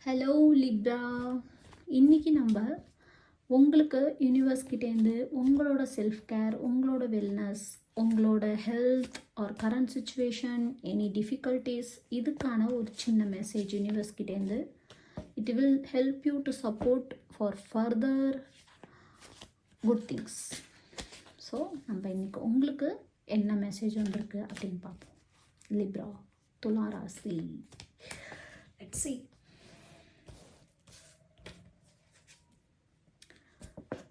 Hello Libre. இன்றைக்கி நம்ம உங்களுக்கு யூனிவர்ஸ் கிட்டேருந்து உங்களோட செல்ஃப் கேர், உங்களோட வெல்னஸ், உங்களோட health or current situation, any difficulties, இதுக்கான ஒரு சின்ன மெசேஜ் யூனிவர்ஸ் கிட்டேருந்து. It will help you to support for further good things. So நம்ம இன்றைக்கி உங்களுக்கு என்ன மெசேஜ் வந்திருக்கு அப்படின்னு பார்ப்போம். லிப்ரா, துலா ராசி. Let's see.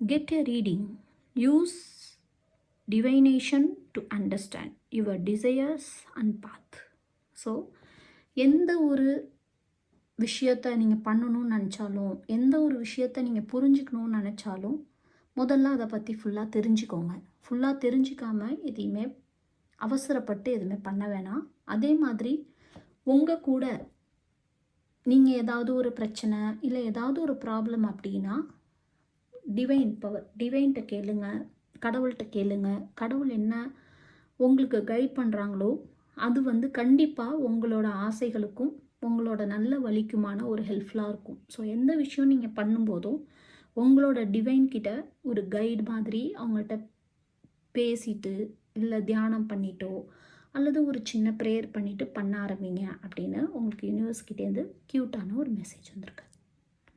Get a reading. Use divination to understand your desires and path. So எந்த ஒரு விஷயத்தை நீங்கள் பண்ணணும்னு நினச்சாலும், எந்த ஒரு விஷயத்தை நீங்கள் புரிஞ்சுக்கணும்னு நினச்சாலும், முதல்ல அதை பற்றி ஃபுல்லாக தெரிஞ்சுக்கோங்க. ஃபுல்லாக தெரிஞ்சிக்காமல் எதையுமே அவசரப்பட்டு எதுவுமே பண்ண வேணாம். அதே மாதிரி உங்கள் கூட நீங்கள் ஏதாவது ஒரு பிரச்சனை இல்லை ஏதாவது ஒரு ப்ராப்ளம் அப்படின்னா டிவைன் பவர், டிவைன்கிட்ட கேளுங்க, கடவுள்கிட்ட கேளுங்க. கடவுள் என்ன உங்களுக்கு கைட் பண்ணுறாங்களோ அது கண்டிப்பாக உங்களோட ஆசைகளுக்கும் உங்களோட நல்ல வழிக்குமான ஒரு ஹெல்ப்ஃபுல்லாக இருக்கும். ஸோ எந்த விஷயம் நீங்கள் பண்ணும்போதும் உங்களோட டிவைன் கிட்ட ஒரு கைடு மாதிரி அவங்கள்ட்ட பேசிட்டு இல்லை தியானம் பண்ணிட்டோ அல்லது ஒரு சின்ன ப்ரேயர் பண்ணிவிட்டு பண்ண ஆரம்பிங்க அப்படின்னு உங்களுக்கு யூனிவர்ஸ் கிட்டேருந்து க்யூட்டான ஒரு மெசேஜ் வந்திருக்கு.